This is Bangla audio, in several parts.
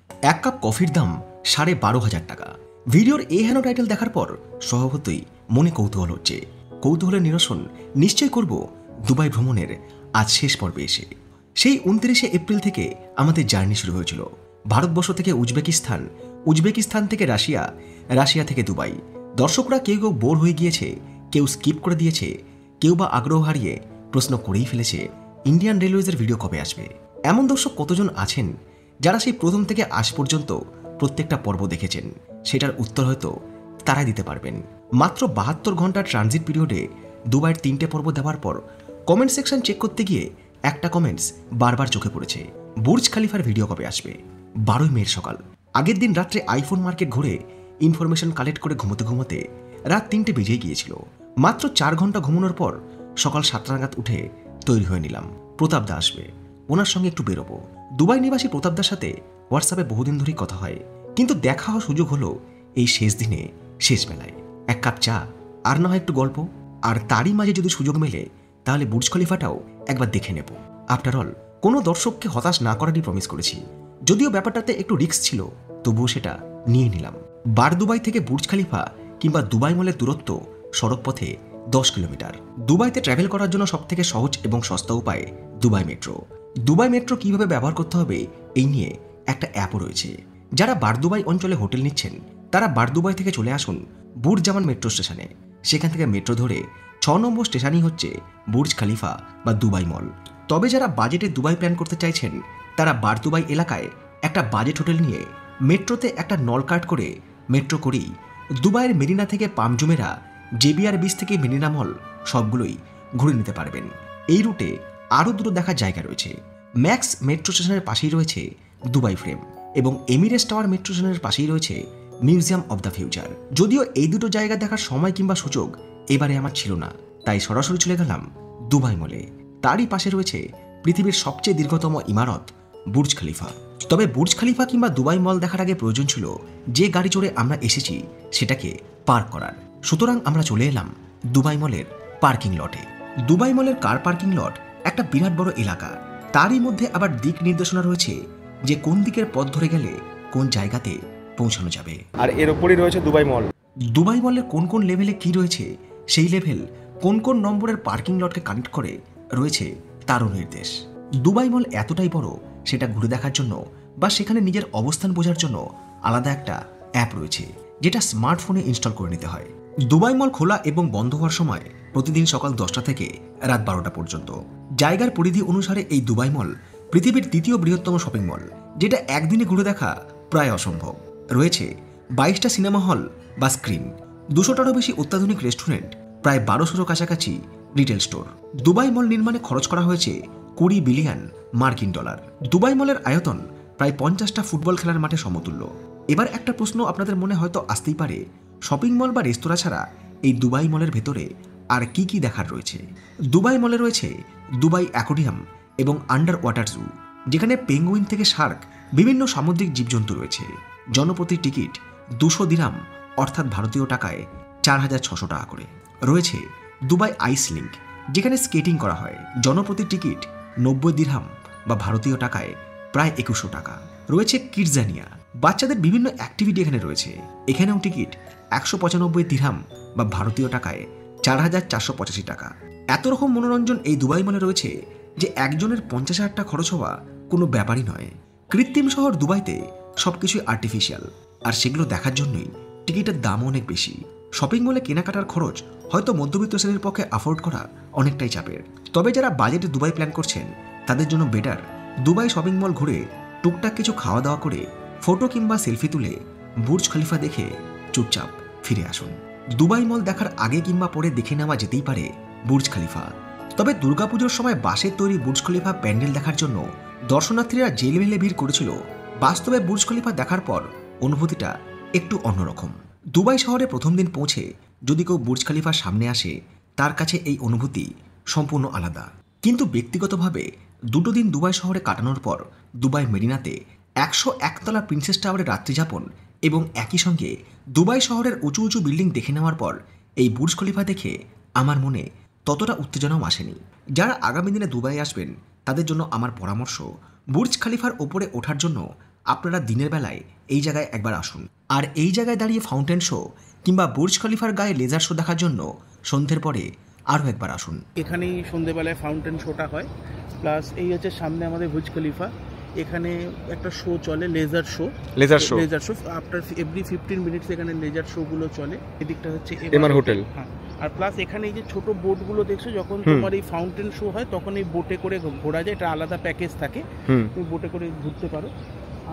এক কাপ কফির দাম 12,500 টাকা। ভিডিওর এই হেন টাইটেল দেখার পর স্বভাবতই মনে কৌতূহল হচ্ছে। কৌতূহলের নিরসন নিশ্চয় করব দুবাই ভ্রমণের আজ শেষ পর্বে এসে। সেই 29শে এপ্রিল থেকে আমাদের জার্নি শুরু হয়েছিল। ভারতবর্ষ থেকে উজবেকিস্তান, উজবেকিস্তান থেকে রাশিয়া, রাশিয়া থেকে দুবাই। দর্শকরা কেউ কেউ বোর হয়ে গিয়েছে, কেউ স্কিপ করে দিয়েছে, কেউ বা আগ্রহ হারিয়ে প্রশ্ন করেই ফেলেছে ইন্ডিয়ান রেলওয়েজের ভিডিও কবে আসবে। এমন দর্শক কতজন আছেন যারা সেই প্রথম থেকে আজ পর্যন্ত প্রত্যেকটা পর্ব দেখেছেন? সেটার উত্তর হয়তো তারাই দিতে পারবেন। মাত্র 72 ঘন্টার ট্রানজিট পিরিয়ডে দুবাইয়ের 3টে পর্ব দেওয়ার পর কমেন্ট সেকশন চেক করতে গিয়ে একটা কমেন্টস বারবার চোখে পড়েছে, বুর্জ খালিফার ভিডিও কবে আসবে। 12 মের সকাল, আগের দিন রাত্রে আইফোন মার্কেট ঘুরে ইনফরমেশন কালেক্ট করে ঘুমোতে ঘুমোতে রাত 3টে বেজেই গিয়েছিল। মাত্র 4 ঘন্টা ঘুমানোর পর সকাল 7টা নাগাদ উঠে তৈরি হয়ে নিলাম। প্রতাপদা আসবে, ওনার সঙ্গে একটু বেরোবো। দুবাই নিবাসী প্রতাপদার সাথে হোয়াটসঅ্যাপে বহুদিন ধরেই কথা হয়, কিন্তু দেখা হওয়ার সুযোগ হলো এই শেষ দিনে, শেষ বেলায়। এক কাপ চা আর না হয় একটু গল্প, আর তারই মাঝে যদি সুযোগ মেলে তাহলে বুর্জ খলিফাটাও একবার দেখে নেব। আফটার অল কোনো দর্শককে হতাশ না করারই প্রমিস করেছি। যদিও ব্যাপারটাতে একটু রিস্ক ছিল, তবুও সেটা নিয়ে নিলাম। বার দুবাই থেকে বুর্জ খলিফা কিংবা দুবাই মলের দূরত্ব সড়ক পথে 10 কিলোমিটার। দুবাইতে ট্রাভেল করার জন্য সবথেকে সহজ এবং সস্তা উপায় দুবাই মেট্রো। দুবাই মেট্রো কিভাবে ব্যবহার করতে হবে এই নিয়ে একটা অ্যাপও রয়েছে। যারা বারদুবাই অঞ্চলে হোটেল নিচ্ছেন তারা বারদুবাই থেকে চলে আসুন বুর্জ জামান মেট্রো স্টেশনে। সেখান থেকে মেট্রো ধরে 6 নম্বর স্টেশনই হচ্ছে বুর্জ খলিফা বা দুবাই মল। তবে যারা বাজেটে দুবাই প্ল্যান করতে চাইছেন তারা বারদুবাই এলাকায় একটা বাজেট হোটেল নিয়ে মেট্রোতে একটা নলকার্ট করে মেট্রো করেই দুবাইয়ের মেরিনা থেকে পামজুমেরা, জেবিআর বিচ থেকে মেরিনা মল সবগুলোই ঘুরে নিতে পারবেন। এই রুটে আরও দুটো দেখার জায়গা রয়েছে। ম্যাক্স মেট্রো স্টেশনের পাশেই রয়েছে দুবাই ফ্রেম এবং এমিরেটস টাওয়ার মেট্রো স্টেশনের পাশেই রয়েছে মিউজিয়াম অব দ্য ফিউচার। যদিও এই দুটো জায়গা দেখার সময় কিংবা সুযোগ এবারে আমার ছিল না, তাই সরাসরি চলে গেলাম দুবাই মলে। তারই পাশে রয়েছে পৃথিবীর সবচেয়ে দীর্ঘতম ইমারত বুর্জ খলিফা। তবে বুর্জ খলিফা কিংবা দুবাই মল দেখার আগে প্রয়োজন ছিল যে গাড়ি চড়ে আমরা এসেছি সেটাকে পার্ক করার। সুতরাং আমরা চলে এলাম দুবাই মলের পার্কিং লটে। দুবাই মলের কার পার্কিং লট একটা বিরাট বড় এলাকা। তারই মধ্যে আবার দিক নির্দেশনা রয়েছে যে কোন দিকের পথ ধরে গেলে কোন জায়গাতে পৌঁছানো যাবে। আর এর উপরই রয়েছে দুবাই মল। দুবাই মলের কোন কোন লেভেলে কি রয়েছে, সেই লেভেল কোন কোন নম্বরের পার্কিং লটকে কানেক্ট করে রয়েছে তারও নির্দেশ। দুবাই মল এতটাই বড়, সেটা ঘুরে দেখার জন্য বা সেখানে নিজের অবস্থান বোঝার জন্য আলাদা একটা অ্যাপ রয়েছে, যেটা স্মার্টফোনে ইনস্টল করে নিতে হয়। দুবাই মল খোলা এবং বন্ধ হওয়ার সময় প্রতিদিন সকাল 10টা থেকে রাত 12টা পর্যন্ত। জায়গার পরিধি অনুসারে এই দুবাই মল পৃথিবীর দ্বিতীয় বৃহত্তম শপিং মল, যেটা একদিনে ঘুরে দেখা প্রায় অসম্ভব। রয়েছে 22টা সিনেমা হল বা স্ক্রিন, 200টারও বেশি অত্যাধুনিক রেস্টুরেন্ট, প্রায় 1200 কাছাকাছি রিটেল স্টোর। দুবাই মল নির্মাণে খরচ করা হয়েছে 20 বিলিয়ন মার্কিন ডলার। দুবাই মলের আয়তন প্রায় 50টা ফুটবল খেলার মাঠে সমতুল্য। এবার একটা প্রশ্ন আপনাদের মনে হয়তো আসতেই পারে, শপিং মল বা রেস্তোরাঁ ছাড়া এই দুবাই মলের ভেতরে আর কি কি দেখার রয়েছে? দুবাই মলে রয়েছে দুবাই অ্যাকোয়ারিয়াম এবং আন্ডার ওয়াটার জু, যেখানে পেঙ্গুইন থেকে শার্ক, বিভিন্ন সামুদ্রিক জীবজন্তু রয়েছে। জনপ্রতি টিকিট 200 দিরহাম অর্থাৎ ভারতীয় টাকায় 4600 টাকা করে। রয়েছে দুবাই আইস লিঙ্ক, যেখানে স্কেটিং করা হয়। জনপ্রতি টিকিট 90 দিরহাম বা ভারতীয় টাকায় প্রায় 2100 টাকা। রয়েছে কিডজানিয়া, বাচ্চাদের বিভিন্ন অ্যাক্টিভিটি এখানে রয়েছে। এখানেও টিকিট 195 দিরহাম বা ভারতীয় টাকায় 4485 টাকা। এত রকম মনোরঞ্জন এই দুবাই মলে রয়েছে যে একজনের 50,000 টাকা খরচ হওয়া কোনো ব্যাপারই নয়। কৃত্রিম শহর দুবাইতে সবকিছুই আর্টিফিশিয়াল, আর সেগুলো দেখার জন্যই টিকিটের দাম অনেক বেশি। শপিং মলে কেনাকাটার খরচ হয়তো মধ্যবিত্ত শ্রেণীর পক্ষে অ্যাফোর্ড করা অনেকটাই চাপের। তবে যারা বাজেটে দুবাই প্ল্যান করছেন তাদের জন্য বেটার দুবাই শপিং মল ঘুরে টুকটাক কিছু খাওয়া দাওয়া করে ফটো কিংবা সেলফি তুলে বুর্জ খলিফা দেখে চুপচাপ ফিরে আসুন। দুবাই মল দেখার আগে কিংবা পরে দেখে নেওয়া যেতেই পারে বুর্জ খলিফা। তবে দুর্গাপুজোর সময় বাঁশের তৈরি বুর্জ খলিফা প্যান্ডেল দেখার জন্য দর্শনার্থীরা জেলমেলে ভিড় করেছিল। বাস্তবে বুর্জ খলিফা দেখার পর অনুভূতিটা একটু অন্যরকম। দুবাই শহরে প্রথম দিন পৌঁছে যদি কেউ বুর্জ খলিফার সামনে আসে, তার কাছে এই অনুভূতি সম্পূর্ণ আলাদা। কিন্তু ব্যক্তিগতভাবে 2 দিন দুবাই শহরে কাটানোর পর দুবাই মেরিনাতে 101 তলা প্রিন্সেস টাওয়ারে রাত্রিযাপন এবং একই সঙ্গে দুবাই শহরের উঁচু উঁচু বিল্ডিং দেখে নেওয়ার পর এই বুর্জ খলিফা দেখে আমার মনে ততটা উত্তেজনাও আসেনি। যারা আগামী দিনে দুবাই আসবেন তাদের জন্য আমার পরামর্শ, বুর্জ খলিফার ওপরে ওঠার জন্য আপনারা দিনের বেলায় এই জায়গায় একবার আসুন। আর এই জায়গায় দাঁড়িয়ে ফাউন্টেন শো কিংবা বুর্জ খলিফার গায়ে লেজার শো দেখার জন্য সন্ধ্যের পরে আরও একবার আসুন। এখানেই সন্ধ্যেবেলায় ফাউন্টেন শোটা হয়, প্লাস এই হচ্ছে সামনে আমাদের বুর্জ খলিফা, এখানে একটা শো চলে, laser show after every 15 minutes এখানে লেজার শোগুলো চলে। এদিকটা হচ্ছে এমআর হোটেল। হ্যাঁ, আর প্লাস এখানে এই যে ছোট বোটগুলো দেখছো, যখন তোমার এই ফাউন্টেন শো হয় তখন এই বোটে করে ঘোরা যায়, এটা আলাদা প্যাকেজ থাকে, তুমি বোটে করে ঘুরতে পারো।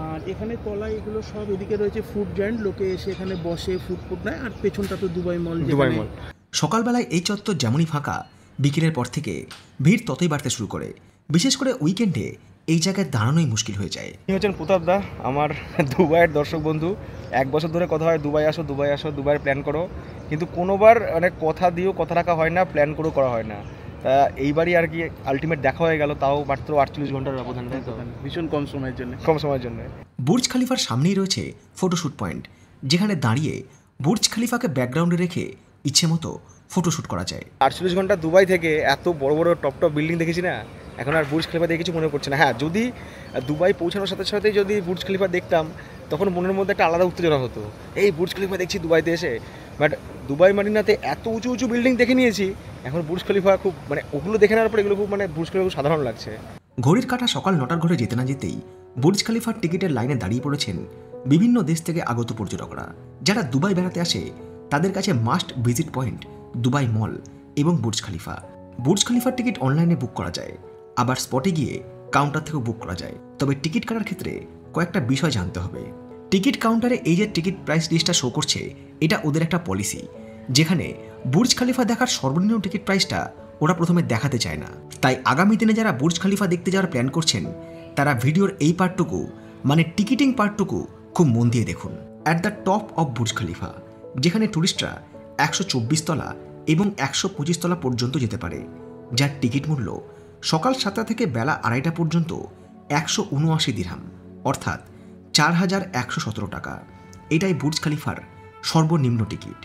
আর এখানে তলায় এগুলো সব, এদিকে রয়েছে ফুড জয়েন্ট, লোকে এসে এখানে বসে ফুড নেয়। আর পেছনটা তো দুবাই মল। সকালবেলায় এই চত্বর যেমনই ফাঁকা, বিকেলের পর থেকে ভিড় ততই বাড়তে শুরু করে। বিশেষ করে উইকেন্ডে এই জায়গায় দাঁড়ানোই মুশকিল হয়ে যায়। তিনি হচ্ছেন প্রতাপ দা, আমার দুবাইয়ের দর্শক বন্ধু। 1 বছর ধরে কথা হয় দুবাই আসো, দুবাইয়ের প্ল্যান করো, কিন্তু কোনোবার অনেক কথা দিয়েও কথা রাখা হয় না, প্ল্যান করেও করা হয় না। তা এইবারই আর কি আলটিমেট দেখা হয়ে গেল, তাও মাত্র 48 ঘন্টার ব্যবধান। ভীষণ কম সময়ের জন্য। বুর্জ খলিফার সামনেই রয়েছে ফটোশ্যুট পয়েন্ট, যেখানে দাঁড়িয়ে বুর্জ খলিফাকে ব্যাকগ্রাউন্ডে রেখে ইচ্ছে মতো ফটোশ্যুট করা যায়। 48 ঘন্টা দুবাই থেকে এত বড় বড় টপ বিল্ডিং দেখেছি না, এখন আর বুর্জ খলিফা দেখে কিছু মনে পড়ছে না। হ্যাঁ, যদি দুবাই পৌঁছানোর সাথে সাথে যদি বুর্জ খলিফা দেখতাম, তখন মনের মধ্যে একটা আলাদা উত্তেজনা হতো, এই বুর্জ খলিফা দেখছি দুবাইতে এসে। বাট দুবাই মারিনাতে এত উঁচু উঁচু বিল্ডিং দেখে নিয়েছি, এখন বুর্জ খলিফা খুব ওগুলো দেখে নেওয়ার পর এগুলো খুব বুর্জ খলিফা খুব সাধারণ লাগছে। ঘড়ির কাঁটা সকাল 9টার ঘরে যেতে না যেতেই বুর্জ খলিফার টিকিটের লাইনে দাঁড়িয়ে পড়েছেন বিভিন্ন দেশ থেকে আগত পর্যটকরা। যারা দুবাই বেড়াতে আসে তাদের কাছে মাস্ট ভিজিট পয়েন্ট দুবাই মল এবং বুর্জ খলিফা। বুর্জ খলিফার টিকিট অনলাইনে বুক করা যায়, আবার স্পটে গিয়ে কাউন্টার থেকেও বুক করা যায়। তবে টিকিট কাটার ক্ষেত্রে কয়েকটা বিষয় জানতে হবে। টিকিট কাউন্টারে এই যে টিকিট প্রাইস লিস্টটা শো করছে, এটা ওদের একটা পলিসি, যেখানে বুর্জ খলিফা দেখার সর্বনিম্ন টিকিট প্রাইসটা ওরা প্রথমে দেখাতে চায় না। তাই আগামী দিনে যারা বুর্জ খলিফা দেখতে যাওয়ার প্ল্যান করছেন, তারা ভিডিওর এই পার্টটুকু টিকিটিং পার্টটুকু খুব মন দিয়ে দেখুন। At the top of Burj খলিফা, যেখানে টুরিস্টরা 124 তলা এবং 125 তলা পর্যন্ত যেতে পারে, যার টিকিট মূল্য সকাল 7টা থেকে বেলা 2:30 পর্যন্ত 179 দিরহাম, অর্থাৎ 4117 টাকা। এটাই বুর্জ খলিফার সর্বনিম্ন টিকিট।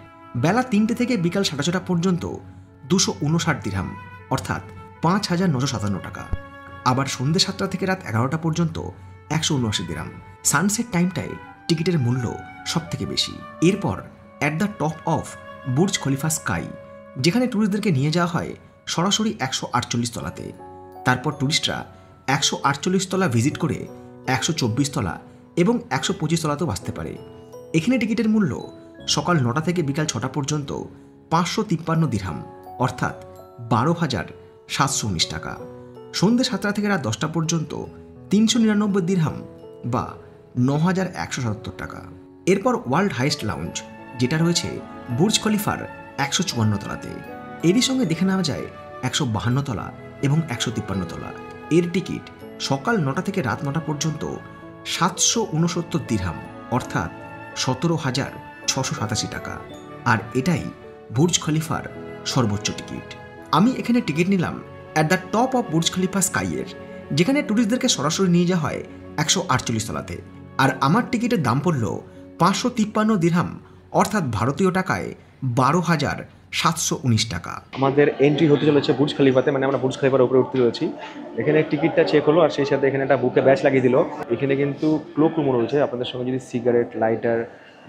বেলা 3টে থেকে বিকাল 6:30 পর্যন্ত 259 দিরহাম, অর্থাৎ 5957 টাকা। আবার সন্ধ্যে 7টা থেকে রাত 11টা পর্যন্ত 179 দিরহাম। সানসেট টাইমটায় টিকিটের মূল্য সব থেকে বেশি। এরপর at the top of Burj Khalifa sky, যেখানে ট্যুরিস্টদেরকে নিয়ে যাওয়া হয় সরাসরি 148 তলাতে। তারপর ট্যুরিস্টরা 148 তলা ভিজিট করে 124 তলা এবং 125 তলাতেও আসতে পারে। এখানে টিকিটের মূল্য সকাল 9টা থেকে বিকাল 6টা পর্যন্ত 553 দিরহাম, অর্থাৎ 12,719 টাকা। সন্ধ্যে 7টা থেকে রাত 10টা পর্যন্ত 399 দিরহাম বা 9,177 টাকা। এরপর ওয়ার্ল্ড হাইস্ট লাউঞ্জ, যেটা রয়েছে বুর্জ খলিফার 154 তলাতে। এরই সঙ্গে দেখে নেওয়া যায় 152 তলা এবং 153 তলা। এর টিকিট সকাল 9টা থেকে রাত 9টা পর্যন্ত 769 দিরহাম, অর্থাৎ 17,687 টাকা। আর এটাই বুর্জ খলিফার সর্বোচ্চ টিকিট। আমি এখানে টিকিট নিলাম at the top of Burj Khalifa স্কাইয়ের, যেখানে ট্যুরিস্টদেরকে সরাসরি নিয়ে যাওয়া হয় 148 তলাতে। আর আমার টিকিটের দাম পড়ল 553 দিরহাম, অর্থাৎ ভারতীয় টাকায় 12,719 টাকা। আমাদের এন্ট্রি হতে চলেছে বুর্জ খলিফাতে, আমরা বুর্জ খলিফার উপরে উঠতে চলেছি। এখানে টিকিটটা চেক হলো, আর সেই সাথে এখানে একটা বুকে ব্যাচ লাগিয়ে দিল। এখানে কিন্তু ক্লোক রুমও রয়েছে, আপনাদের সঙ্গে যদি সিগারেট, লাইটার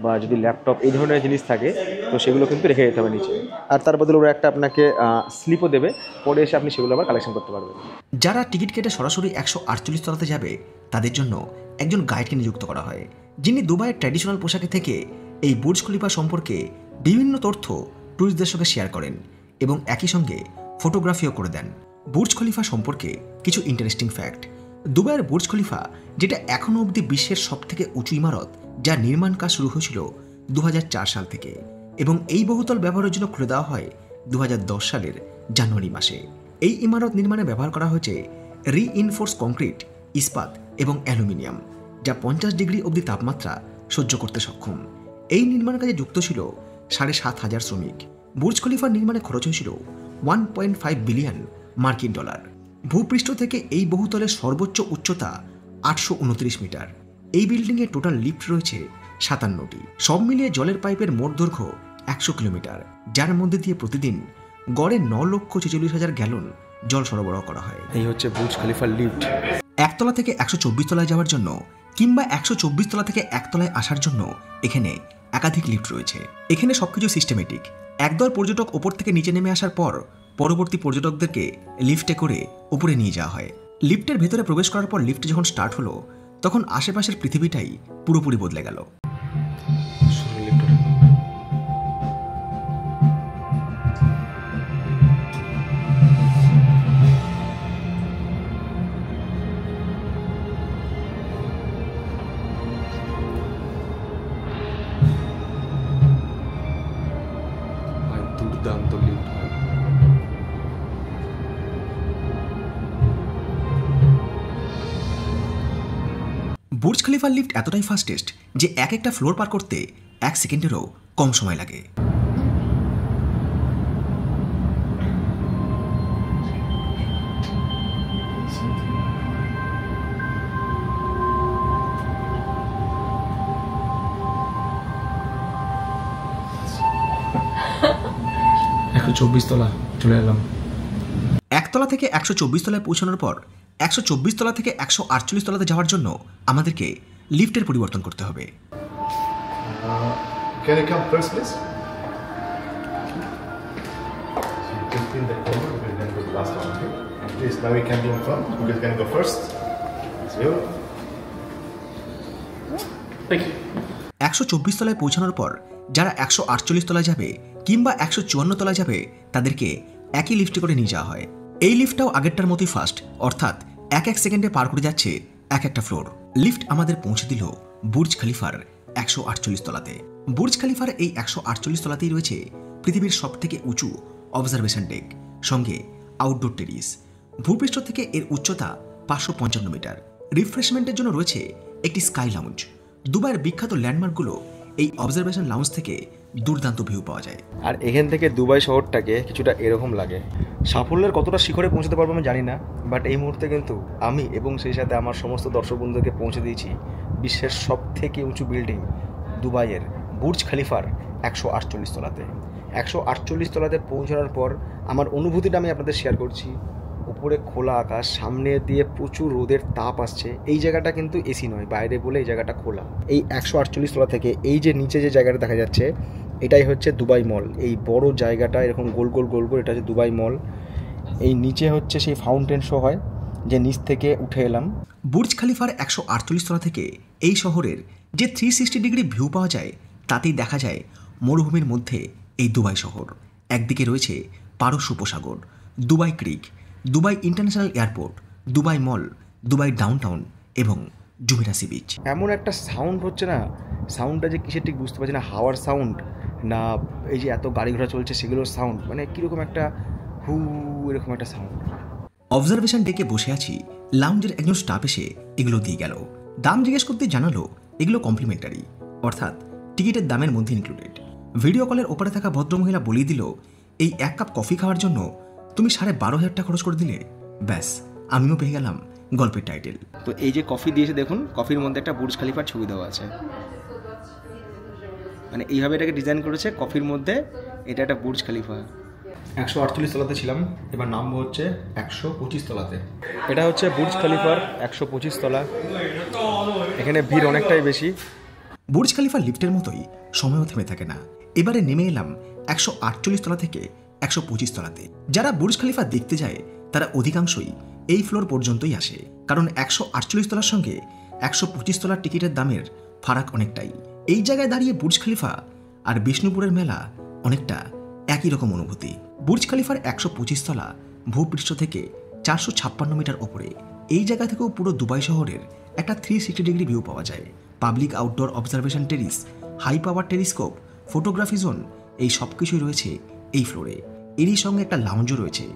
বা যদি ল্যাপটপ এই ধরনের জিনিস থাকে তো সেগুলো কিন্তু রেখে যেতে হবে নিচে। আর তার বদলে ওরা একটা আপনাকে স্লিপও দেবে, পরে এসে আপনি সেগুলো আবার কালেকশন করতে পারবেন। যারা টিকিট কেটে সরাসরি 148 তলাতে যাবে, তাদের জন্য একজন গাইডকে নিযুক্ত করা হয়, যিনি দুবাইয়ের ট্র্যাডিশনাল পোশাকে থেকে এই বুর্জ খলিফা সম্পর্কে বিভিন্ন তথ্য টুরিস্টদের সঙ্গে শেয়ার করেন এবং একই সঙ্গে ফটোগ্রাফিও করে দেন। বুর্জ খলিফা সম্পর্কে কিছু ইন্টারেস্টিং ফ্যাক্ট। দুবাইয়ের বুর্জ খলিফা, যেটা এখনও অবধি বিশ্বের সবথেকে উঁচু ইমারত, যার নির্মাণ কাজ শুরু হয়েছিল 2004 সাল থেকে এবং এই বহুতল ব্যবহারের জন্য খুলে দেওয়া হয় 2010 সালের জানুয়ারি মাসে। এই ইমারত নির্মাণে ব্যবহার করা হয়েছে রিইনফোর্স কংক্রিট, ইস্পাত এবং অ্যালুমিনিয়াম, যা 50 ডিগ্রি অবধি তাপমাত্রা সহ্য করতে সক্ষম। এই নির্মাণ কাজে যুক্ত ছিল 7,500 শ্রমিক। বুর্জ খলিফার নির্মাণে খরচ হয়েছিল $1.5 বিলিয়ন মার্কিন ডলার। ভূপৃষ্ঠ থেকে এই বহুতলের সর্বোচ্চ উচ্চতা 829 মিটার। এই বিল্ডিংয়ে টোটাল লিফট রয়েছে 57টি। সব মিলিয়ে জলের পাইপের মোট দৈর্ঘ্য 100 কিলোমিটার, যার মধ্যে দিয়ে প্রতিদিন গড়ে 9,46,000 গ্যালন জল সরবরাহ করা হয়। এই হচ্ছে বুর্জ খলিফার লিফট। একতলা থেকে 124 তলায় যাওয়ার জন্য কিংবা 124 তলা থেকে একতলায় আসার জন্য এখানে একাধিক লিফট রয়েছে। এখানে সবকিছু সিস্টেমেটিক। একদল পর্যটক ওপর থেকে নিচে নেমে আসার পর পরবর্তী পর্যটকদেরকে লিফটে করে উপরে নিয়ে যাওয়া হয়। লিফটের ভেতরে প্রবেশ করার পর লিফট যখন স্টার্ট হলো তখন আশেপাশের পৃথিবীটাই পুরোপুরি বদলে গেল। দুর্দান্ত লিফট। বুর্জ খলিফার লিফট এতটাই ফাস্টেস্ট যে এক একটা ফ্লোর পার করতে 1 সেকেন্ডেরও কম সময় লাগে। তলা চলে এলাম। একতলা থেকে 124 তলায় পৌঁছানোর পর 124 তলা থেকে 148 তলাতে যাওয়ার জন্য আমাদেরকে লিফটের পরিবর্তন করতে হবে। Can you come first, please? So you can in the corner, we can go to the last one. Okay? Please, now we can be in front. You guys can go first. So, Thank you. 124 তলায় পৌঁছানোর পর যারা 148 তলায় যাবে কিংবা 154 তলায় যাবে তাদেরকে একই লিফটে করে নিয়ে যাওয়া হয়। এই লিফটটাও আগেরটার মতোই ফাস্ট, অর্থাৎ এক সেকেন্ডে পার করে যাচ্ছে এক একটা ফ্লোর। লিফট আমাদের পৌঁছে দিল বুর্জ খলিফার 148 তলাতে। বুর্জ খলিফার এই 148 তলাতেই রয়েছে পৃথিবীর সবথেকে উঁচু অবজারভেশন ডেক, সঙ্গে আউটডোর টেরিস। ভূপৃষ্ঠ থেকে এর উচ্চতা 555 মিটার। রিফ্রেশমেন্টের জন্য রয়েছে একটি স্কাই লাউঞ্জ। দুবাইয়ের বিখ্যাত ল্যান্ডমার্কগুলো এই অবজারভেশন লাউঞ্জ থেকে দুর্দান্ত ভিউ পাওয়া যায়। আর এখান থেকে দুবাই শহরটাকে কিছুটা এরকম লাগে। সাফল্যের কতটা শিখরে পৌঁছতে পারবো আমি জানি না, বাট এই মুহূর্তে কিন্তু আমি এবং সেই সাথে আমার সমস্ত দর্শক বন্ধুদেরকে পৌঁছে দিয়েছি বিশ্বের সব থেকে উঁচু বিল্ডিং দুবাইয়ের বুর্জ খলিফার 148 তলাতে। 148 তলাতে পৌঁছানোর পর আমার অনুভূতিটা আমি আপনাদের শেয়ার করছি। উপরে খোলা আকাশ, সামনে দিয়ে প্রচুর রোদের তাপ আসছে। এই জায়গাটা কিন্তু এসি নয়, বাইরে বলে এই জায়গাটা খোলা। এই 148 তলা থেকে এই যে নিচে যে জায়গাটা দেখা যাচ্ছে এটাই হচ্ছে দুবাই মল। এই বড় জায়গাটা এরকম গোল গোল গোল গোল, এটা হচ্ছে দুবাই মল। এই নিচে হচ্ছে সেই ফাউন্টেন শো হয় যে নিচ থেকে উঠে এলাম। বুর্জ খলিফার 148 তলা থেকে এই শহরের যে 360 ডিগ্রি ভিউ পাওয়া যায় তাতেই দেখা যায় মরুভূমির মধ্যে এই দুবাই শহর। একদিকে রয়েছে পারস্য উপসাগর, Dubai Creek, Dubai international airport, Dubai mall, Dubai downtown এবং জুমেরা সি বিচ। এমন একটা সাউন্ড হচ্ছে না, সাউন্ডটা যে কিসের ঠিক বুঝতে পারছি না, হাওয়ার সাউন্ড না এই যে এত গাড়ি ঘোড়া চলছে সেগুলোর সাউন্ড, মানে কীরকম একটা হু এরকম একটা সাউন্ড। অবজারভেশন ডেকে বসে আছি, লাউঞ্জের একজন স্টাফ এসে এগুলো দিয়ে গেল। দাম জিজ্ঞেস করতে জানালো এগুলো কমপ্লিমেন্টারি, অর্থাৎ টিকিটের দামের মধ্যে ইনক্লুডেড। ভিডিও কলের ওপরে থাকা ভদ্রমহিলা বলিয়ে দিল এই 1 কাপ কফি খাওয়ার জন্য তুমি 12,500 টাকা খরচ করে দিলে। ব্যাস, আমিও পেয়ে গেলাম গল্পের টাইটেল। তো এই যে কফি দিয়েছে দেখুন, কফির মধ্যে একটা বুর্জ খলিফার ছবি দেওয়া আছে, মানে এইভাবে এটাকে ডিজাইন করেছে কফির মধ্যে। এটা একটা বুর্জ খলিফা। 148 তলাতে ছিলাম, এবার নামবো হচ্ছে 125 তলাতে। এটা হচ্ছে বুর্জ খলিফার 125 তলা। এখানে ভিড় অনেকটাই বেশি। বুর্জ খলিফা লিফটের মতোই সময়ও থেমে থাকে না। এবারে নেমে এলাম 148 তলা থেকে 125 তলাতে। যারা বুর্জ খলিফা দেখতে যায় তারা অধিকাংশই এই ফ্লোর পর্যন্তই আসে, কারণ 148 তলার সঙ্গে 125 তলার টিকিটের দামের ফারাক অনেকটাই। এই জায়গায় দাঁড়িয়ে বুর্জ খলিফা আর বিষ্ণুপুরের মেলা অনেকটা একই রকম অনুভূতি। বুর্জ খলিফার 125 তলা ভূপৃষ্ঠ থেকে 456 মিটার ওপরে। এই জায়গা থেকেও পুরো দুবাই শহরের একটা 360 ডিগ্রি ভিউ পাওয়া যায়। Public outdoor observation terrace, high power telescope, photography zone, এই সব কিছুই রয়েছে এই ফ্লোরে। এরই সঙ্গে একটা লাউঞ্জও রয়েছে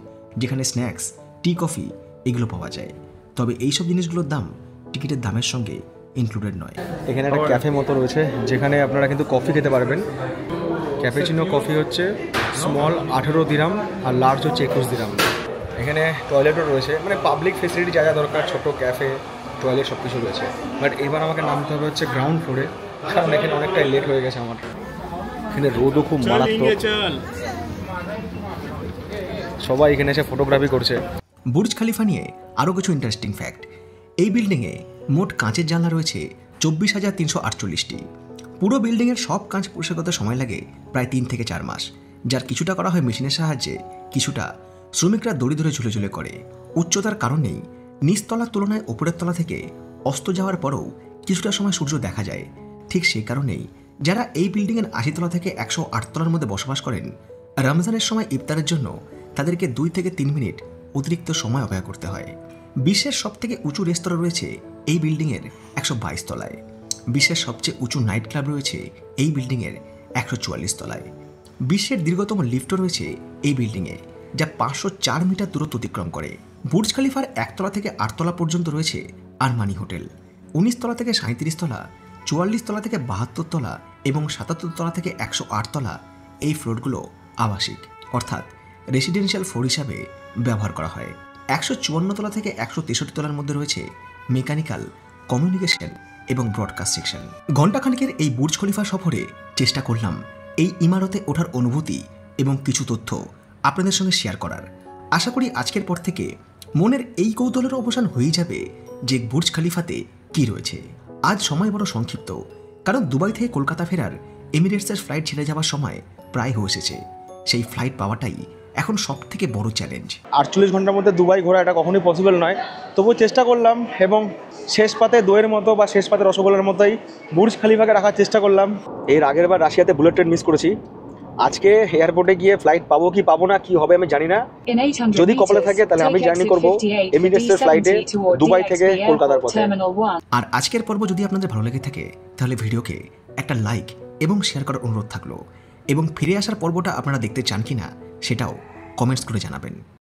যেখানে স্ন্যাক্স, টি, কফি এগুলো পাওয়া যায়। তবে এইসব জিনিসগুলোর দাম টিকিটের দামের সঙ্গে ইনক্লুডেড নয়। এখানে একটা ক্যাফে মতো রয়েছে যেখানে আপনারা কিন্তু কফি খেতে পারবেন। ক্যাফেচিনো কফি হচ্ছে স্মল 18 দিরহাম আর লার্জ হচ্ছে 21 দিরহাম। এখানে টয়লেটও রয়েছে, মানে পাবলিক ফেসিলিটি যা যা দরকার, ছোটো ক্যাফে, টয়লেট সব কিছু রয়েছে। বাট এবার আমাকে নামতে হবে হচ্ছে গ্রাউন্ড ফ্লোরে, কারণ এখানে অনেকটাই লেট হয়ে গেছে আমার। এখানে রোদও খুব মারাত্মক, সবাই এখানে এসে ফটোগ্রাফি করছে। বুর্জ খলিফা নিয়ে আরও কিছু ইন্টারেস্টিং ফ্যাক্ট। এই বিল্ডিংয়ে মোট কাঁচের জানলা রয়েছে 24,348টি। পুরো বিল্ডিংয়ের সব কাঁচ পরিষ্কার করতে সময় লাগে প্রায় 3 থেকে 4 মাস, যার কিছুটা করা হয় মেশিনের সাহায্যে, কিছুটা শ্রমিকরা দড়ি ধরে ঝুলে ঝুলে করে। উচ্চতার কারণেই নিচতলার তুলনায় ওপরের তলা থেকে অস্ত যাওয়ার পরও কিছুটা সময় সূর্য দেখা যায়। ঠিক সেই কারণেই যারা এই বিল্ডিংয়ের 80 তলা থেকে 108 তলার মধ্যে বসবাস করেন, রমজানের সময় ইফতারের জন্য তাদেরকে 2 থেকে 3 মিনিট অতিরিক্ত সময় অপেক্ষা করতে হয়। বিশ্বের সবথেকে উঁচু রেস্তোরাঁ রয়েছে এই বিল্ডিংয়ের 122 তলায়। বিশ্বের সবচেয়ে উঁচু নাইট ক্লাব রয়েছে এই বিল্ডিংয়ের 144 তলায়। বিশ্বের দীর্ঘতম লিফটও রয়েছে এই বিল্ডিংয়ে, যা 504 মিটার দূরত্ব অতিক্রম করে। বুর্জ খলিফার 1 তলা থেকে 8 তলা পর্যন্ত রয়েছে আরমানি হোটেল। 19 তলা থেকে 37 তলা, 44 তলা থেকে 72 তলা এবং 77 তলা থেকে 108 তলা এই ফ্লোরগুলো আবাসিক অর্থাৎ রেসিডেন্সিয়াল ফ্লোর হিসাবে ব্যবহার করা হয়। 154 তলা থেকে 163 তলার মধ্যে রয়েছে মেকানিক্যাল, কমিউনিকেশন এবং ব্রডকাস্ট সেকশন। ঘণ্টাখানেকের এই বুর্জ খলিফা সফরে চেষ্টা করলাম এই ইমারতে ওঠার অনুভূতি এবং কিছু তথ্য আপনাদের সঙ্গে শেয়ার করার। আশা করি আজকের পর থেকে মনের এই কৌতূহলের অবসান হয়ে যাবে যে বুর্জ খলিফাতে কি রয়েছে। আজ সময় বড় সংক্ষিপ্ত, কারণ দুবাই থেকে কলকাতা ফেরার এমিরেটসের ফ্লাইট ছেড়ে যাওয়ার সময় প্রায় হয়ে এসেছে। সেই ফ্লাইট পাওয়াটাই এখন সব থেকে বড় চ্যালেঞ্জ। 48 ঘন্টার মধ্যে দুবাই ঘোরা এটা কখনোই পসিবল নয়, তবুও চেষ্টা করলাম এবং শেষ পাতে দইয়ের মতো বা শেষ পাতে রসগোল্লার মতোই বুর্জ খলিফাকে রাখার চেষ্টা করলাম। এর আগের বার রাশিয়াতে বুলেট ট্রেন মিস করেছি, আজকে এয়ারপোর্টে গিয়ে ফ্লাইট পাবো কি পাবো না কি হবে আমি জানি না। যদি কপালে থাকে তাহলে আমি জার্নি করব এমিরেটসের ফ্লাইটে দুবাই থেকে কলকাতার পথে। আর আজকের পর্ব যদি আপনাদের ভালো লেগে থাকে তাহলে ভিডিওকে একটা লাইক এবং শেয়ার করার অনুরোধ থাকলো, এবং ফিরে আসার পর্বটা আপনারা দেখতে চান কিনা সেটাও কমেন্টস করে জানাবেন।